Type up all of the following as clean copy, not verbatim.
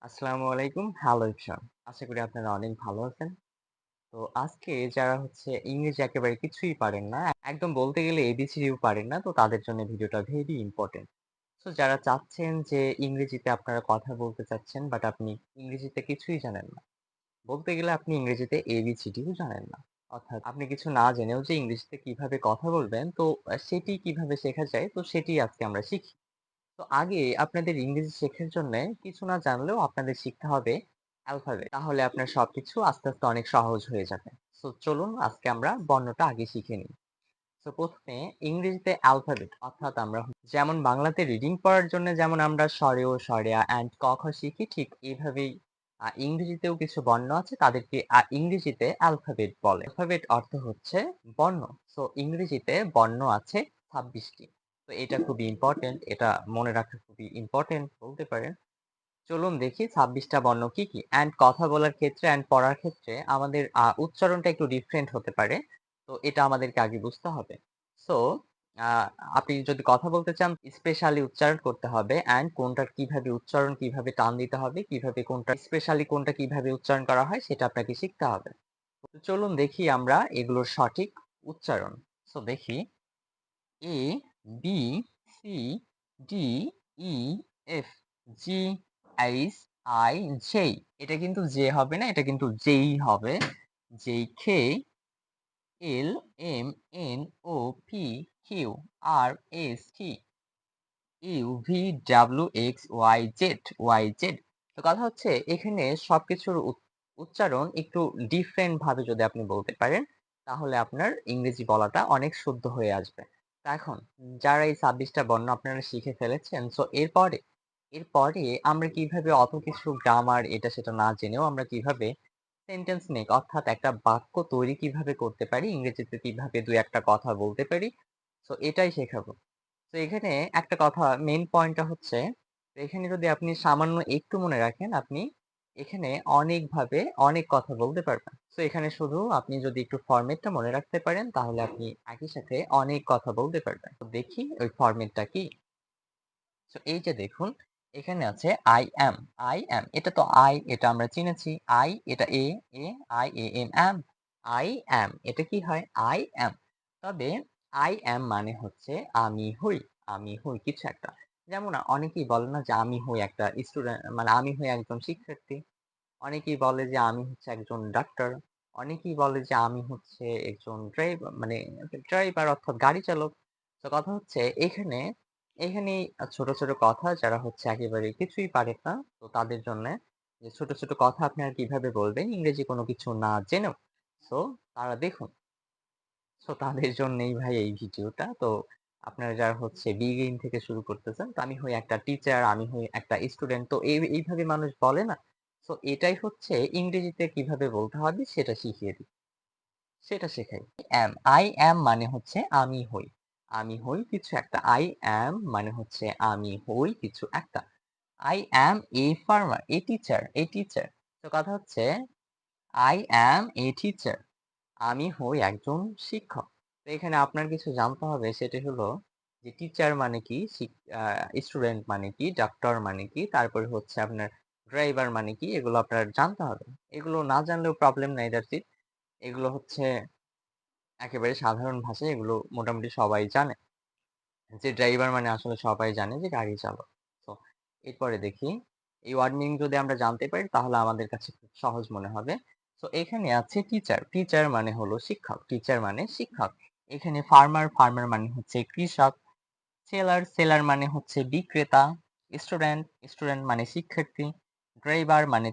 আসসালামু আলাইকুম। Hello everyone. আশা করি আপনারা অনেক ভালো আছেন। তো আজকে যারা ইংরেজি একেবারে কিছুই পারেন না, একদম বলতে গেলে এবিসিডিও পারেন না, তো তাদের জন্য ভিডিওটা ভেরি ইম্পোর্টেন্ট। সো যারা চাচ্ছেন যে ইংরেজিতে আপনারা কথা বলতে চাচ্ছেন, বাট আপনি ইংরেজিতে কিছুই জানেন না। বলতে গেলে আপনি ইংরেজিতে এবিসিডিও জানেন না। অর্থাৎ আপনি কিছু না জেনেও যে ইংরেজিতে কিভাবে কথা বলবেন, তো সেটি কিভাবে শেখা যায়, তো সেটি আজকে আমরা শিখি। তো আগে আপনাদের ইংরেজি শেখার জন্যে কিছু না জানলেও আপনাদের শিখতে হবে অ্যালফাবেট। তাহলে আপনার সবকিছু আস্তে, আস্তে অনেক সহজ হয়ে যাবে। সো চলুন আজকে আমরা বর্ণটা আগে শিখে নিই। সো ১ম এ ইংরেজিতে অ্যালফাবেট অর্থাৎ আমরা যেমন বাংলাতে রিডিং পড়ার জন্য যেমন আমরা স, রেয়া অ্যান্ড ক, খ শিখি ঠিক এভাবেই ইংরেজিতেও কিছু বর্ণ আছে তাদেরকে ইংরেজিতে অ্যালফাবেট বলে। অ্যালফাবেট অর্থ হচ্ছে বর্ণ। সো ইংরেজিতে বর্ণ আছে ২৬ টি। তো এটা খুবই ইম্পোর্টেন্ট। এটা মনে রাখা খুবই ইম্পোর্টেন্ট বলতে পারেন। চলুন দেখি ২৬ টা বর্ণ কি, কি? অ্যান্ড কথা বলার ক্ষেত্রে অ্যান্ড পড়ার ক্ষেত্রে আমাদের উচ্চারণটা একটু ডিফারেন্ট হতে পারে। তো এটা আমাদেরকে আগে বুঝতে হবে। সো আ আপনি যদি কথা বলতে চান স্পেশালি উচ্চারণ করতে হবে অ্যান্ড কোনটার কিভাবে উচ্চারণ, কিভাবে টান দিতে হবে, কিভাবে কোনটা স্পেশালি কোনটা কিভাবে উচ্চারণ করা হয় সেটা আপনাকে শিখতে হবে। তো চলুন দেখি আমরা এগুলোর সঠিক উচ্চারণ। সো দেখি A, B, C, D, E, F, G, H, I, J এটা কিন্তু জে হবে না, এটা কিন্তু জেই হবে। J, K, L, M, N, O, P, Q, R, S, T, U, V, W, X, Y, Z, Y, Z তো কথা হচ্ছে এখানে সবকিছুর উচ্চারণ একটু ডিফারেন্ট ভাবে যদি আপনি বলতে পারেন, তাহলে আপনার ইংরেজি বলাটা অনেক শুদ্ধ হয়ে আসবে। তো এখন যারা এই ২৬ টা বর্ণ আপনারা শিখে ফেলেছেন, সো এরপরে আমরা কিভাবে অত কিছু গ্রামার এটা সেটা না জেনেও আমরা কিভাবে সেন্টেন্স মেক অর্থাৎ একটা বাক্য তৈরি কিভাবে করতে পারি, ইংরেজিতে কিভাবে ২-১ টা কথা বলতে পারি, সো এটাই শেখাবো। তো এখানে একটা কথা মেইন পয়েন্টটা হচ্ছে, এখানে যদি আপনি সামান্য একটু মনে রাখেন, আপনি এখানে অনেকভাবে অনেক কথা বলতে পারবেন। সো এখানে শুধু আপনি যদি একটু ফরমেটটা মনে রাখতে পারেন, তাহলে আপনি একই সাথে অনেক কথা বলতে পারবেন। তো দেখি ওই ফরমেটটা কি? সো এই যে দেখুন, এখানে আছে I am এটা তো এটা আমরা চিনেছি। এটা এ, I am এটা কি হয়? I am তবে I am মানে হচ্ছে আমি হই কিছু একটা। যেমন অনেকেই বলে না যে আমি হই একটা স্টুডেন্ট মানে আমি হই একজন শিক্ষার্থী। অনেকেই বলে যে আমি হচ্ছে একজন ডাক্তার। অনেকেই বলে যে আমি হচ্ছে একজন ড্রাইভার অর্থাৎ গাড়ি চালক। তো কথা হচ্ছে এখানে ছোট, ছোট কথা যারা হচ্ছে একেবারে কিছুই পারে না, তো তাদের জন্যে যে ছোট, ছোট কথা আপনারা কিভাবে বলবেন ইংরেজি কোনো কিছু না জেনেও। সো তারা দেখুন। সো তাদের জন্যই ভাই এই ভিডিওটা। তো আপনারা যারা বিগিন থেকে শুরু করতেছেন, তো আমি হই একটা টিচার, আমি হই একটা স্টুডেন্ট। তো এইভাবে মানুষ বলে না? সো এটাই হচ্ছে ইংরেজিতে কিভাবে বলতে হবে সেটা শিখিয়ে দিই। সেটা শেখাই। I am মানে হচ্ছে আমি হই। আমি হই কিছু একটা। I am মানে হচ্ছে আমি হই কিছু একটা। I am a farmer, a teacher. তো কথা হচ্ছে I am a teacher. আমি হই একজন শিক্ষক। তো এখানে আপনার কিছু জানতে হবে সেটি হলো যে টিচার মানে কি, স্টুডেন্ট মানে কি, ডাক্তার মানে কি, তারপরে হচ্ছে আপনার ড্রাইভার মানে কি এগুলো আপনার জানতে হবে। এগুলো না জানলেও প্রবলেম নাই দ্যাটস ইট। এগুলো একেবারে সাধারণ ভাষায় এগুলো মোটামুটি সবাই জানে। যে ড্রাইভার মানে আসলে সবাই জানে যে গাড়ি চালক। তো এরপরে দেখি এই ওয়ার্ড মিনিং যদি আমরা জানতে পারি তাহলে আমাদের কাছে খুব সহজ মনে হবে। তো এখানে আছে টিচার। টিচার মানে হলো শিক্ষক। টিচার মানে শিক্ষক। এখানে ফার্মার মানে হচ্ছে কৃষক। সেলার মানে হচ্ছে বিক্রেতা। স্টুডেন্ট মানে শিক্ষার্থী। ড্রাইভার মানে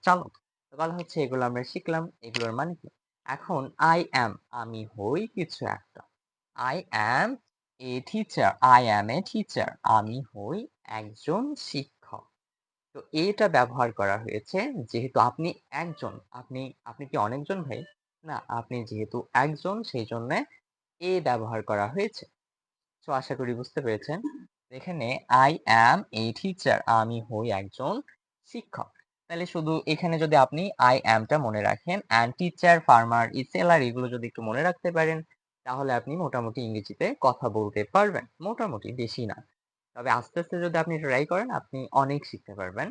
চালক। তো কথা হচ্ছে এগুলো আমরা শিখলাম। এগুলোর মানে কি? এখন আই অ্যাম আমি হই কিছু একটা। I am I am a teacher. আমি হই একজন শিক্ষক। তো এটা ব্যবহার করা হয়েছে যেহেতু আপনি একজন। আপনি কি অনেকজন ভাই? না, আপনি যেহেতু একজন সেইজন্যে ব্যবহার করা হয়েছে। সো আশা করি বুঝতে পেরেছেন। এখানে I am a teacher. আমি হই একজন শিক্ষক। তাহলে শুধু এখানে যদি আপনি I am টা মনে রাখেন and টিচার, ফার্মার, সেলার এগুলো যদি একটু মনে রাখতে পারেন, তাহলে আপনি মোটামুটি ইংরেজিতে কথা বলতে পারবেন। মোটামুটি, বেশি না। তবে আস্তে, আস্তে যদি আপনি ট্রাই করেন আপনি অনেক শিখতে পারবেন।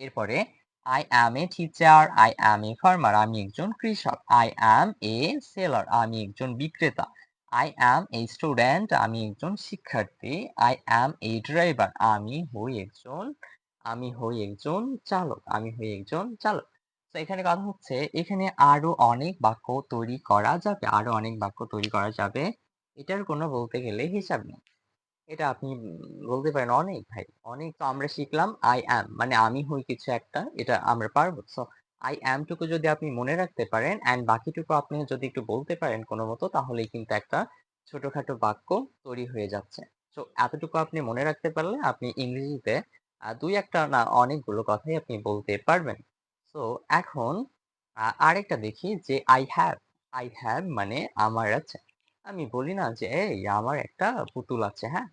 এরপরে I am a teacher, I am a farmer, আমি একজন কৃষক। I am a seller, আমি একজন বিক্রেতা। I am a student, আমি একজন শিক্ষার্থী। I am a driver, আমি হই একজন চালক। তো এখানে কথা হচ্ছে এখানে আরো অনেক বাক্য তৈরি করা যাবে। এটার কোনো বলতে গেলে হিসাব নেই। এটা আপনি বলতে পারেন অনেক ভাই, অনেক। তো আমরা শিখলাম I am মানে আমি হই কিছু একটা, এটা আমরা পারবো। সো I am টুকু যদি আপনি মনে রাখতে পারেন অ্যান্ড বাকিটুকু আপনি যদি একটু বলতে পারেন কোনমতো, তাহলেই কিন্তু একটা ছোটখাটো বাক্য তৈরি হয়ে যাচ্ছে। সো এতটুকু আপনি মনে রাখতে পারলে আপনি ইংরেজিতে ২-১ টা না অনেকগুলো কথাই আপনি বলতে পারবেন। সো এখন আরেকটা দেখি যে I have মানে আমার আছে। আমি বলি না যে, "এই আমার একটা পুতুল আছে।" হ্যাঁ?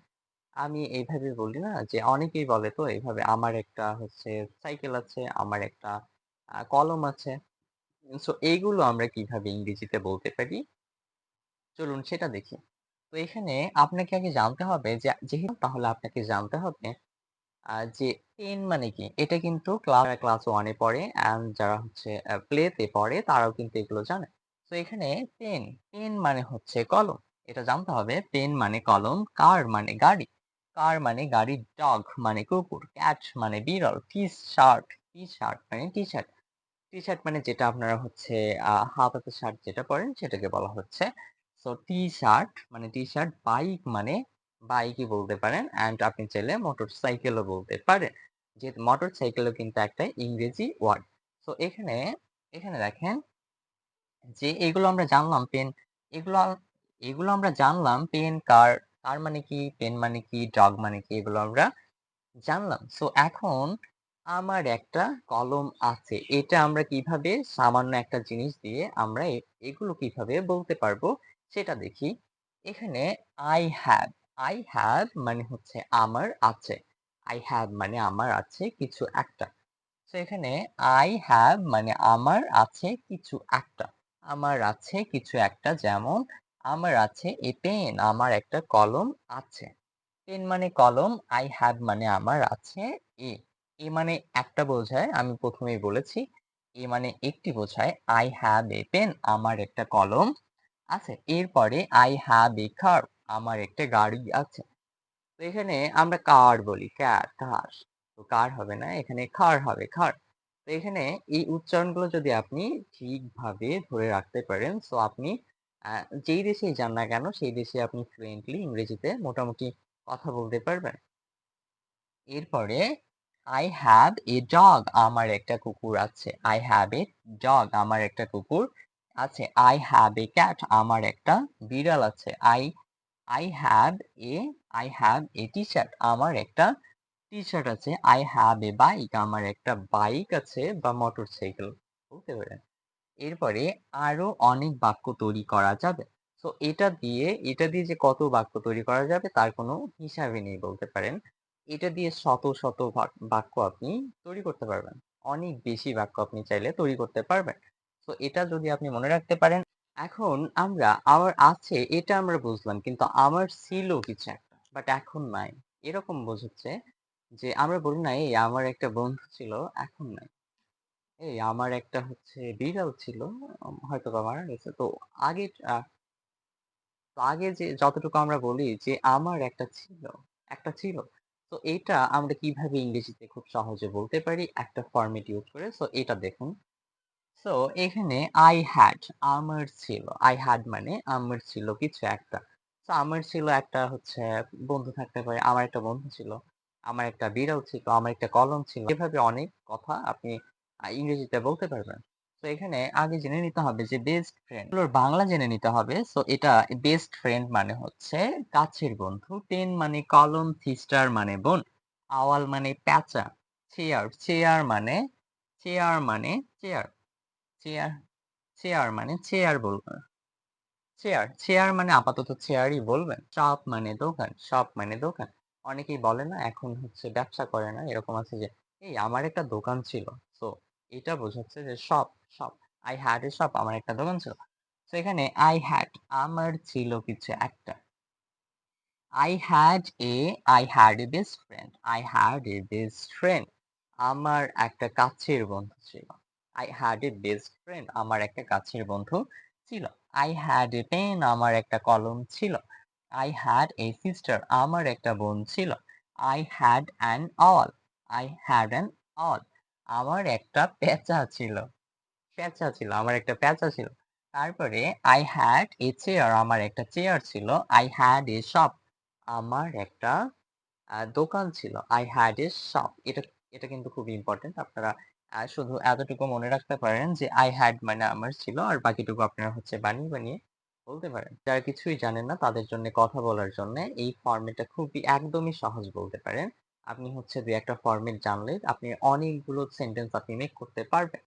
আমি এইভাবে বলি না যে অনেকেই বলে তো এইভাবে, "আমার একটা হচ্ছে সাইকেল আছে, আমার একটা কলম আছে।" সো এইগুলো আমরা কিভাবে ইংরেজিতে বলতে পারি? চলুন সেটা দেখি। তো এখানে আপনাকে আগে জানতে হবে যে যেহেতু তাহলে আপনাকে জানতে হবে যে পেন মানে কি? এটা কিন্তু ক্লাস 1 এ পড়ে অ্যান্ড যারা হচ্ছে প্লে তে পড়ে তারাও কিন্তু এগুলো জানে। তো এখানে পেন, পেন মানে হচ্ছে কলম। এটা জানতে হবে। পেন মানে কলম, কার মানে গাড়ি, কার মানে গাড়ি, ডগ মানে কুকুর, ক্যাট মানে বিড়াল, টি-শার্ট মানে টি-শার্ট। টি-শার্ট মানে যেটা আপনারা হচ্ছে হাতাতে শার্ট যেটা পরেন সেটাকে বলা হচ্ছে। সো টি-শার্ট মানে টি-শার্ট, বাইক মানে বাইকই বলতে পারেন অ্যান্ড আপনি চাইলে মোটরসাইকেলও বলতে পারেন। যেহেতু মোটরসাইকেলও কিন্তু একটা ইংরেজি ওয়ার্ড। সো এখানে দেখেন যে এগুলো আমরা জানলাম পেন, এগুলো এগুলো আমরা জানলাম পেন, কার, কার মানে কি, পেন মানে কি, ডগ মানে কি এগুলো আমরা জানলাম। সো এখন আমার একটা কলম আছে। এটা আমরা কিভাবে সামান্য একটা জিনিস দিয়ে আমরা এগুলো কিভাবে বলতে পারবো সেটা দেখি। এখানে I have, I have মানে হচ্ছে আমার আছে। I have মানে আমার আছে কিছু একটা। সো এখানে I have মানে আমার আছে কিছু একটা। আমার আছে কিছু একটা, যেমন আমার আছে a pen, আমার একটা কলম আছে। পেন মানে কলম, I have মানে আমার আছে এ। এ মানে একটা বোঝায়, আমি ১ম এই বলেছি। এ মানে একটি বোঝায়। I have a pen, আমার একটা কলম আছে। এরপরে I have a car, আমার একটা গাড়ি আছে। তো এখানে আমরা কার বলি, কার। তো কার হবে না, এখানে খার হবে, খার। তো এখানে এই উচ্চারণগুলো যদি আপনি ঠিকভাবে ধরে রাখতে পারেন, সো আপনি আ যেই দেশেই যান না কেন, সেই দেশে আপনি ফ্লুয়েন্টলি ইংরেজিতে মোটামুটি কথা বলতে পারবেন। এরপরে I have a dog, আমার একটা কুকুর আছে। I have a dog, আমার একটা কুকুর আছে। I have a cat, আমার একটা বিড়াল আছে। I have a I have a t-shirt, আমার একটা টি-শার্ট আছে। I have a bike, আমার একটা বাইক আছে বা মোটরসাইকেল বলতে পারেন। এরপরে আরো অনেক বাক্য তৈরি করা যাবে। সো এটা দিয়ে যে কত বাক্য তৈরি করা যাবে তার কোনো হিসাবই নেই বলতে পারেন। এটা দিয়ে শত বাক্য আপনি তৈরি করতে পারবেন। অনেক বেশি বাক্য আপনি চাইলে তৈরি করতে পারবেন। সো এটা যদি আপনি মনে রাখতে পারেন। এখন আমরা আমার আছে এটা আমরা বুঝলাম। কিন্তু আমার ছিল কিছু একটা। বাট এখন নাই। এরকম বোঝাচ্ছে যে আমরা বলি না, "এই আমার একটা বন্ধু ছিল, এখন নাই।" এই আমার একটা হচ্ছে বিড়াল ছিল, হয়তোবা মারা গেছে। আগে আ তো আগে যে যতটুকু আমরা বলি যে আমার একটা ছিল। তো এইটা আমরা কিভাবে ইংরেজিতে খুব সহজে বলতে পারি একটা ফরমেট ইউজ করে। সো এটা দেখুন। সো এখানে I had, আমার ছিল। I had মানে আমার ছিল কিছু একটা। সো আমার ছিল একটা হচ্ছে বন্ধু থাকতে পারে। আমার একটা বন্ধু ছিল। আমার একটা বিড়াল ছিল। আমার একটা কলম ছিল। এভাবে অনেক কথা আপনি ইংরেজিতে বলতে পারবেন। তো এখানে আগে জেনে নিতে হবে যে বেস্ট ফ্রেন্ড এগুলোর বাংলা জেনে নিতে হবে। সো এটা বেস্ট ফ্রেন্ড মানে হচ্ছে কাছের বন্ধু। পেন মানে কলম, সিস্টার মানে বোন, আওয়াল মানে প্যাঁচা, চেয়ার মানে চেয়ার। চেয়ার চেয়ার মানে চেয়ার বলবেন। চেয়ার মানে আপাতত চেয়ারই বলবেন। শপ মানে দোকান। অনেকেই বলে না এখন হচ্ছে ব্যবসা করে না। এরকম আছে যে, "এই আমার একটা দোকান ছিল।" সো এটা বোঝাচ্ছে যে shop. I had a shop, আমার একটা দোকান ছিল। সো এখানে আমার ছিল কিছু একটা। I had a best friend. I had a best friend. আমার একটা কাছের বন্ধু ছিল। I had a best friend আমার একটা কাছের বন্ধু ছিল। I had a pen আমার একটা কলম ছিল। I had a sister আমার একটা বোন ছিল। I had an owl I had an owl আমার একটা পেঁচা ছিল। আমার একটা পেঁচা ছিল। তারপরে I had a chair আমার একটা চেয়ার ছিল। I had a shop আমার একটা দোকান ছিল। I had a shop এটা কিন্তু খুবই ইম্পোর্টেন্ট। আপনারা শুধু এতটুকু মনে রাখতে পারেন যে I had মানে আমার ছিল আর বাকিটুকু আপনারা হচ্ছে বানিয়ে বলতে পারেন। যারা কিছুই জানেন না তাদের জন্য কথা বলার জন্যে এই ফরমেটটা খুবই একদমই সহজ বলতে পারেন। আপনি হচ্ছে ২-১ টা ফরমেট জানলে আপনি অনেকগুলো সেন্টেন্স আপনি মেক করতে পারবেন।